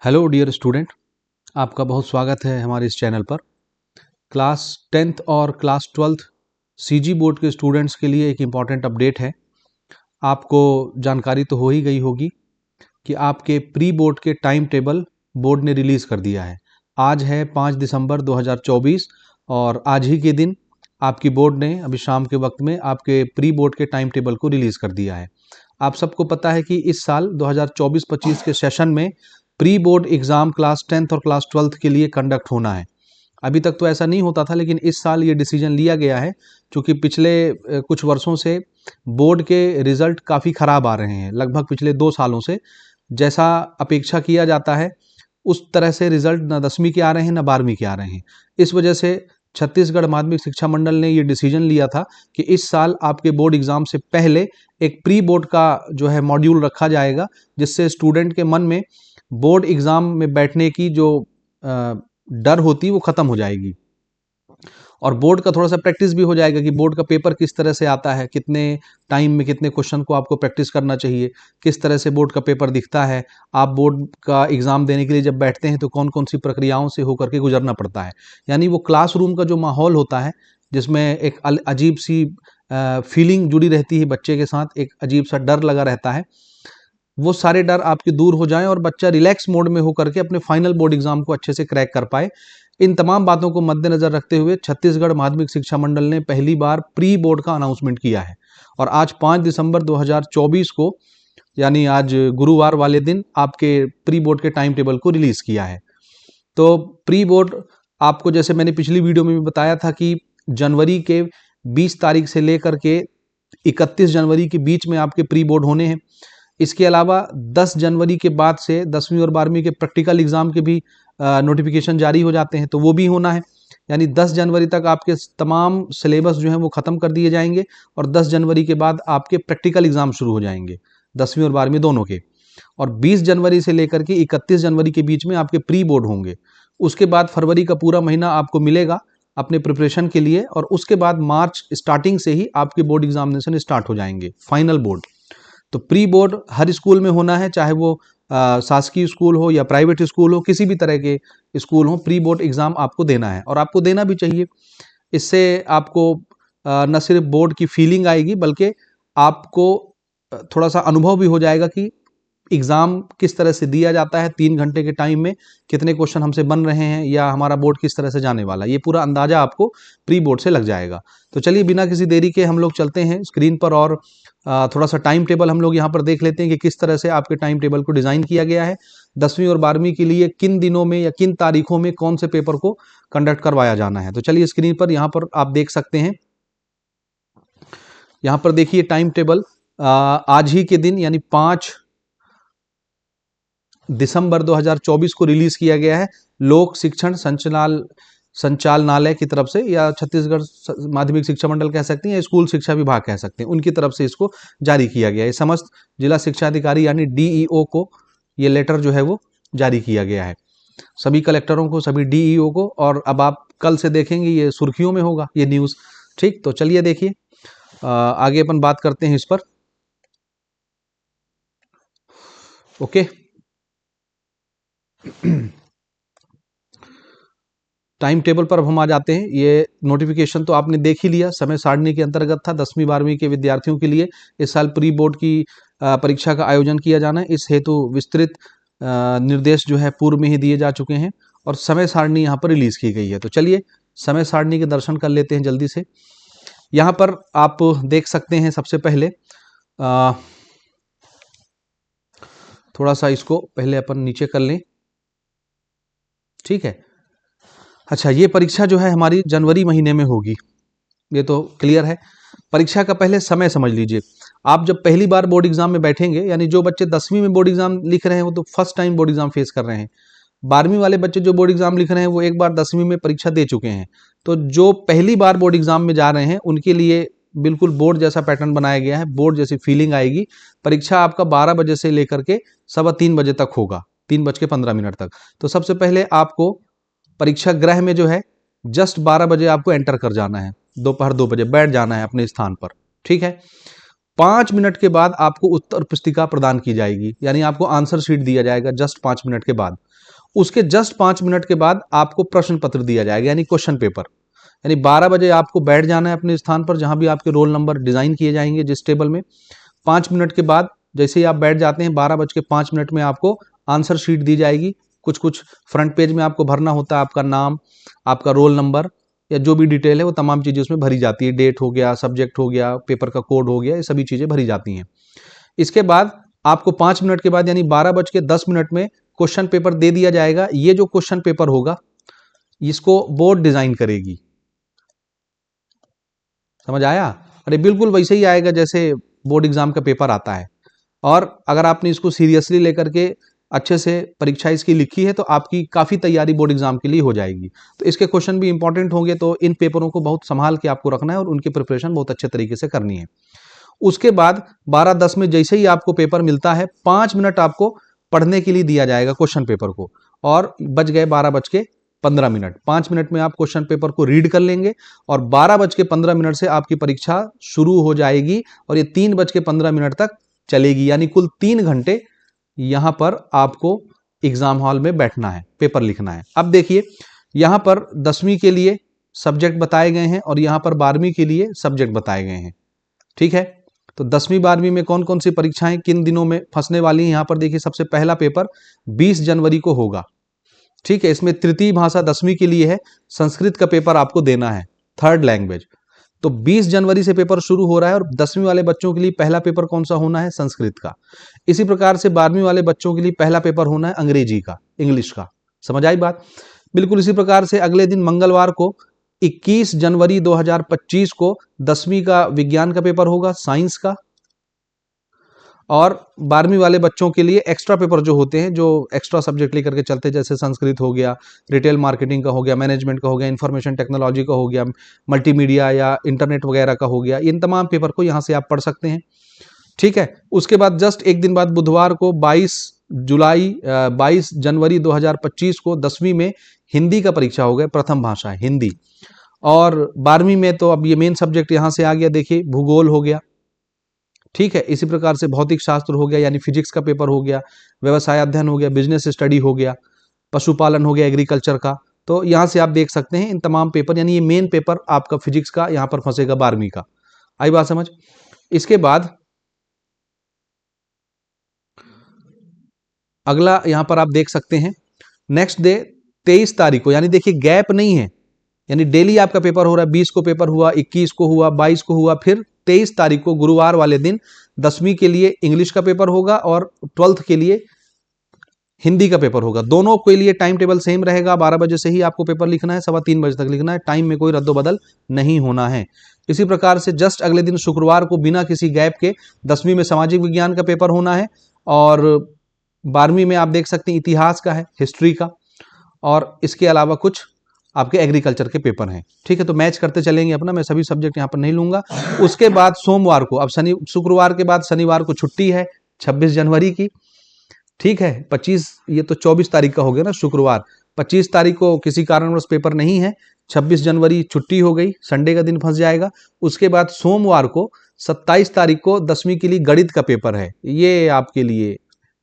Hello dear student, आपका बहुत स्वागत है हमारे इस चैनल पर। क्लास 10th और क्लास 12th सीजी बोर्ड के स्टूडेंट्स के लिए एक इम्पॉर्टेंट अपडेट है। आपको जानकारी तो हो ही गई होगी कि आपके प्री बोर्ड के टाइम टेबल बोर्ड ने रिलीज़ कर दिया है। आज है 5 दिसंबर 2024 और आज ही के दिन आपकी बोर्ड ने अभी शाम के वक्त में आपके प्री बोर्ड के टाइम टेबल को रिलीज़ कर दिया है। आप सबको पता है कि इस साल 2024-25 के सेशन में pre board exam class 10th और क्लास 12th के लिए कंडक्ट होना है। अभी तक तो ऐसा नहीं होता था, लेकिन इस साल ये डिसीजन लिया गया है क्योंकि पिछले कुछ वर्षों से बोर्ड के रिज़ल्ट काफ़ी ख़राब आ रहे हैं। लगभग पिछले 2 सालों से जैसा अपेक्षा किया जाता है उस तरह से रिज़ल्ट न 10वीं के आ रहे हैं न 12वीं के आ रहे हैं। इस वजह से छत्तीसगढ़ माध्यमिक शिक्षा मंडल ने ये डिसीजन लिया था कि इस साल आपके बोर्ड एग्ज़ाम से पहले एक प्री बोर्ड का जो है मॉड्यूल रखा जाएगा, जिससे स्टूडेंट के मन में बोर्ड एग्ज़ाम में बैठने की जो डर होती है वो ख़त्म हो जाएगी और बोर्ड का थोड़ा सा प्रैक्टिस भी हो जाएगा कि बोर्ड का पेपर किस तरह से आता है, कितने टाइम में कितने क्वेश्चन को आपको प्रैक्टिस करना चाहिए, किस तरह से बोर्ड का पेपर दिखता है। आप बोर्ड का एग्ज़ाम देने के लिए जब बैठते हैं तो कौन कौन सी प्रक्रियाओं से होकर के गुजरना पड़ता है। यानी वो क्लासरूम का जो माहौल होता है जिसमें एक अजीब सी फीलिंग जुड़ी रहती है बच्चे के साथ, एक अजीब सा डर लगा रहता है, वो सारे डर आपके दूर हो जाएं और बच्चा रिलैक्स मोड में होकर के अपने फाइनल बोर्ड एग्जाम को अच्छे से क्रैक कर पाए। इन तमाम बातों को मद्देनजर रखते हुए छत्तीसगढ़ माध्यमिक शिक्षा मंडल ने पहली बार प्री बोर्ड का अनाउंसमेंट किया है और आज 5 दिसंबर 2024 को यानी आज गुरुवार वाले दिन आपके प्री बोर्ड के टाइम टेबल को रिलीज़ किया है। तो प्री बोर्ड आपको, जैसे मैंने पिछली वीडियो में भी बताया था कि जनवरी के 20 तारीख से लेकर के 31 जनवरी के बीच में आपके प्री बोर्ड होने हैं। इसके अलावा 10 जनवरी के बाद से 10वीं और 12वीं के प्रैक्टिकल एग्ज़ाम के भी नोटिफिकेशन जारी हो जाते हैं, तो वो भी होना है। यानी 10 जनवरी तक आपके तमाम सिलेबस जो हैं वो ख़त्म कर दिए जाएंगे और 10 जनवरी के बाद आपके प्रैक्टिकल एग्ज़ाम शुरू हो जाएंगे 10वीं और 12वीं दोनों के। और 20 जनवरी से लेकर के 31 जनवरी के बीच में आपके प्री बोर्ड होंगे। उसके बाद फरवरी का पूरा महीना आपको मिलेगा अपने प्रिपरेशन के लिए और उसके बाद मार्च स्टार्टिंग से ही आपके बोर्ड एग्जामिनेशन स्टार्ट हो जाएंगे, फाइनल बोर्ड। तो प्री बोर्ड हर स्कूल में होना है, चाहे वो शासकीय स्कूल हो या प्राइवेट स्कूल हो, किसी भी तरह के स्कूल हो, प्री बोर्ड एग्ज़ाम आपको देना है और आपको देना भी चाहिए। इससे आपको न सिर्फ बोर्ड की फीलिंग आएगी बल्कि आपको थोड़ा सा अनुभव भी हो जाएगा कि एग्ज़ाम किस तरह से दिया जाता है, 3 घंटे के टाइम में कितने क्वेश्चन हमसे बन रहे हैं या हमारा बोर्ड किस तरह से जाने वाला है, ये पूरा अंदाज़ा आपको प्री बोर्ड से लग जाएगा। तो चलिए बिना किसी देरी के हम लोग चलते हैं स्क्रीन पर और थोड़ा सा टाइम टेबल हम लोग यहाँ पर देख लेते हैं कि किस तरह से आपके टाइम टेबल को डिज़ाइन किया गया है। 10वीं और 12वीं के लिए किन दिनों में या किन तारीखों में कौन से पेपर को कंडक्ट करवाया जाना है। तो चलिए स्क्रीन पर यहाँ पर आप देख सकते हैं। यहाँ पर देखिए टाइम टेबल आज ही के दिन यानी 5 दिसंबर 2024 को रिलीज किया गया है लोक शिक्षण संचालनालय की तरफ से, या छत्तीसगढ़ माध्यमिक शिक्षा मंडल कह सकते हैं या स्कूल शिक्षा विभाग कह सकते हैं, उनकी तरफ से इसको जारी किया गया है। समस्त जिला शिक्षा अधिकारी यानी डीईओ को ये लेटर जो है वो जारी किया गया है, सभी कलेक्टरों को, सभी डीईओ को। और अब आप कल से देखेंगे ये सुर्खियों में होगा ये न्यूज़। ठीक, तो चलिए देखिए आगे अपन बात करते हैं इस पर। ओके, टाइम टेबल पर अब हम आ जाते हैं। ये नोटिफिकेशन तो आपने देख ही लिया, समय सारणी के अंतर्गत था। 10वीं 12वीं के विद्यार्थियों के लिए इस साल प्री बोर्ड की परीक्षा का आयोजन किया जाना है। इस हेतु विस्तृत निर्देश जो है पूर्व में ही दिए जा चुके हैं और समय सारणी यहाँ पर रिलीज की गई है। तो चलिए समय सारणी के दर्शन कर लेते हैं जल्दी से। यहाँ पर आप देख सकते हैं सबसे पहले थोड़ा सा इसको पहले अपन नीचे कर लें। ठीक है, अच्छा, ये परीक्षा जो है हमारी जनवरी महीने में होगी, ये तो क्लियर है। परीक्षा का पहले समय समझ लीजिए। आप जब पहली बार बोर्ड एग्जाम में बैठेंगे, यानी जो बच्चे 10वीं में बोर्ड एग्जाम लिख रहे हैं वो तो first time board exam face कर रहे हैं। 12वीं वाले बच्चे जो बोर्ड एग्जाम लिख रहे हैं वो एक बार 10वीं में परीक्षा दे चुके हैं। तो जो पहली बार बोर्ड एग्जाम में जा रहे हैं उनके लिए बिल्कुल बोर्ड जैसा पैटर्न बनाया गया है, बोर्ड जैसी फीलिंग आएगी। परीक्षा आपका 12 बजे से लेकर के 3:15 बजे तक होगा, 3:15 तक। तो सबसे पहले आपको परीक्षा गृह में जो है जस्ट 12 बजे आपको एंटर कर जाना है, दोपहर 2 बजे बैठ जाना है अपने स्थान पर। ठीक है, 5 मिनट के बाद आपको उत्तर पुस्तिका प्रदान की जाएगी, यानी आपको आंसर शीट दिया जाएगा जस्ट 5 मिनट के बाद। उसके जस्ट 5 मिनट के बाद आपको प्रश्न पत्र दिया जाएगा, यानी क्वेश्चन पेपर। यानी 12 बजे आपको बैठ जाना है अपने स्थान पर, जहां भी आपके रोल नंबर डिजाइन किए जाएंगे जिस टेबल में। 5 मिनट के बाद जैसे ही आप बैठ जाते हैं, 12:05 में आपको आंसर शीट दी जाएगी। कुछ कुछ फ्रंट पेज में आपको भरना होता है, आपका नाम, आपका रोल नंबर या जो भी डिटेल है वो तमाम चीजें उसमें भरी जाती है। डेट हो गया, सब्जेक्ट हो गया, पेपर का कोड हो गया, ये सभी चीजें भरी जाती हैं। इसके बाद आपको 5 मिनट के बाद यानी 12:10 में क्वेश्चन पेपर दे दिया जाएगा। ये जो क्वेश्चन पेपर होगा इसको बोर्ड डिजाइन करेगी। समझ आया? अरे बिल्कुल वैसे ही आएगा जैसे बोर्ड एग्जाम का पेपर आता है। और अगर आपने इसको सीरियसली लेकर के अच्छे से परीक्षा इसकी लिखी है तो आपकी काफ़ी तैयारी बोर्ड एग्जाम के लिए हो जाएगी। तो इसके क्वेश्चन भी इंपॉर्टेंट होंगे, तो इन पेपरों को बहुत संभाल के आपको रखना है और उनकी प्रिपरेशन बहुत अच्छे तरीके से करनी है। उसके बाद 12:10 में जैसे ही आपको पेपर मिलता है, 5 मिनट आपको पढ़ने के लिए दिया जाएगा क्वेश्चन पेपर को, और बज गए 12:15। 5 मिनट में आप क्वेश्चन पेपर को रीड कर लेंगे और 12:15 से आपकी परीक्षा शुरू हो जाएगी और ये 3:15 तक चलेगी। यानी कुल 3 घंटे यहां पर आपको एग्जाम हॉल में बैठना है, पेपर लिखना है। अब देखिए यहां पर 10वीं के लिए सब्जेक्ट बताए गए हैं और यहां पर 12वीं के लिए सब्जेक्ट बताए गए हैं। ठीक है, तो 10वीं 12वीं में कौन कौन सी परीक्षाएं किन दिनों में फंसने वाली हैं, यहां पर देखिए सबसे पहला पेपर 20 जनवरी को होगा। ठीक है, इसमें तृतीय भाषा 10वीं के लिए है, संस्कृत का पेपर आपको देना है, थर्ड लैंग्वेज। तो 20 जनवरी से पेपर शुरू हो रहा है और 10वीं वाले बच्चों के लिए पहला पेपर कौन सा होना है? संस्कृत का। इसी प्रकार से 12वीं वाले बच्चों के लिए पहला पेपर होना है अंग्रेजी का, इंग्लिश का। समझ आई बात? बिल्कुल इसी प्रकार से अगले दिन मंगलवार को 21 जनवरी 2025 को 10वीं का विज्ञान का पेपर होगा, साइंस का। और 12वीं वाले बच्चों के लिए एक्स्ट्रा पेपर जो होते हैं, जो एक्स्ट्रा सब्जेक्ट लेकर के चलते हैं, जैसे संस्कृत हो गया, रिटेल मार्केटिंग का हो गया, मैनेजमेंट का हो गया, इंफॉर्मेशन टेक्नोलॉजी का हो गया, मल्टीमीडिया या इंटरनेट वगैरह का हो गया, इन तमाम पेपर को यहाँ से आप पढ़ सकते हैं। ठीक है, उसके बाद जस्ट एक दिन बाद बुधवार को 22 जनवरी 2025 को 10वीं में हिंदी का परीक्षा हो गया, प्रथम भाषा हिंदी। और 12वीं में तो अब ये मेन सब्जेक्ट यहाँ से आ गया, देखिए भूगोल हो गया। ठीक है, इसी प्रकार से भौतिक शास्त्र हो गया, यानी फिजिक्स का पेपर हो गया, व्यवसाय अध्ययन हो गया, बिजनेस स्टडी हो गया, पशुपालन हो गया, एग्रीकल्चर का। तो यहाँ से आप देख सकते हैं इन तमाम पेपर, यानी ये मेन पेपर आपका फिजिक्स का यहाँ पर फंसेगा 12वीं का। आई बात समझ? इसके बाद अगला यहाँ पर आप देख सकते हैं नेक्स्ट डे 23 तारीख को, यानी देखिए गैप नहीं है, यानी डेली आपका पेपर हो रहा है। 20 को पेपर हुआ, 21 को हुआ, 22 को हुआ, फिर 23 तारीख को गुरुवार वाले दिन 10वीं के लिए इंग्लिश का पेपर होगा और 12th के लिए हिंदी का पेपर होगा। दोनों के लिए टाइम टेबल सेम रहेगा, 12 बजे से ही आपको पेपर लिखना है, 3:15 बजे तक लिखना है, टाइम में कोई रद्दोबदल नहीं होना है। इसी प्रकार से जस्ट अगले दिन शुक्रवार को बिना किसी गैप के 10वीं में सामाजिक विज्ञान का पेपर होना है और 12वीं में आप देख सकते हैं इतिहास का है, हिस्ट्री का, और इसके अलावा कुछ आपके एग्रीकल्चर के पेपर हैं। ठीक है, तो मैच करते चलेंगे अपना, मैं सभी सब्जेक्ट यहाँ पर नहीं लूंगा। उसके बाद सोमवार को, अब शुक्रवार के बाद शनिवार को छुट्टी है 26 जनवरी की। ठीक है, 25, ये तो 24 तारीख का हो गया ना शुक्रवार, 25 तारीख को किसी कारणवश पेपर नहीं है, 26 जनवरी छुट्टी हो गई, संडे का दिन फंस जाएगा। उसके बाद सोमवार को 27 तारीख को 10वीं के लिए गणित का पेपर है, ये आपके लिए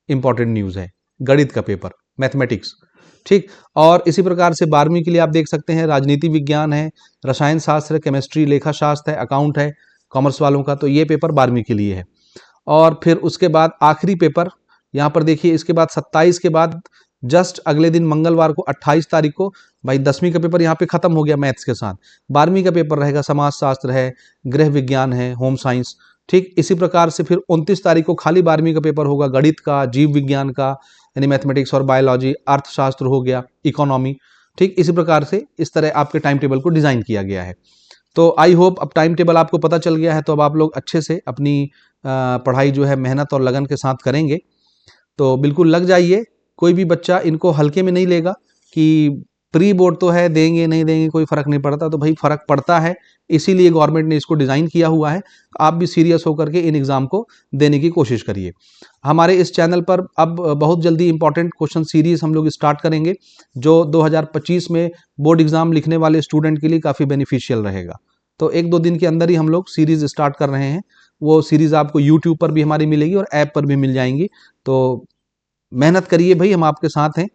इंपॉर्टेंट न्यूज है, गणित का पेपर, मैथमेटिक्स। ठीक, और इसी प्रकार से 12वीं के लिए आप देख सकते हैं राजनीति विज्ञान है, रसायन शास्त्र, केमिस्ट्री, लेखा शास्त्र है, अकाउंट है कॉमर्स वालों का, तो ये पेपर 12वीं के लिए है। और फिर उसके बाद आखिरी पेपर यहाँ पर देखिए, इसके बाद 27 के बाद जस्ट अगले दिन मंगलवार को 28 तारीख को भाई 10वीं का पेपर यहाँ पे खत्म हो गया मैथ्स के साथ। 12वीं का पेपर रहेगा, समाज शास्त्र है, गृह विज्ञान है, होम साइंस। ठीक, इसी प्रकार से फिर 29 तारीख को खाली 12वीं का पेपर होगा, गणित का, जीव विज्ञान का यानी मैथमेटिक्स और बायोलॉजी, अर्थशास्त्र हो गया, इकोनॉमी। ठीक, इसी प्रकार से इस तरह आपके टाइम टेबल को डिजाइन किया गया है। तो आई होप अब टाइम टेबल आपको पता चल गया है, तो अब आप लोग अच्छे से अपनी पढ़ाई जो है मेहनत और लगन के साथ करेंगे। तो बिल्कुल लग जाइए, कोई भी बच्चा इनको हल्के में नहीं लेगा कि प्री बोर्ड तो है, देंगे नहीं देंगे कोई फर्क नहीं पड़ता, तो भाई फर्क पड़ता है, इसीलिए गवर्नमेंट ने इसको डिजाइन किया हुआ है। आप भी सीरियस होकर के इन एग्जाम को देने की कोशिश करिए। हमारे इस चैनल पर अब बहुत जल्दी इंपॉर्टेंट क्वेश्चन सीरीज हम लोग स्टार्ट करेंगे, जो 2025 में बोर्ड एग्जाम लिखने वाले स्टूडेंट के लिए काफ़ी बेनिफिशियल रहेगा। तो 1-2 दिन के अंदर ही हम लोग सीरीज स्टार्ट कर रहे हैं। वो सीरीज आपको यूट्यूब पर भी हमारी मिलेगी और ऐप पर भी मिल जाएंगी। तो मेहनत करिए भाई, हम आपके साथ हैं।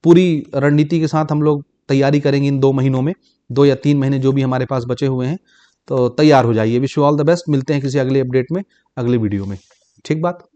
पूरी रणनीति के साथ हम लोग तैयारी करेंगे इन 2 महीनों में, 2 या 3 महीने जो भी हमारे पास बचे हुए हैं, तो तैयार हो जाइए। Wish you all the best. मिलते हैं किसी अगले अपडेट में, अगले वीडियो में। ठीक बात।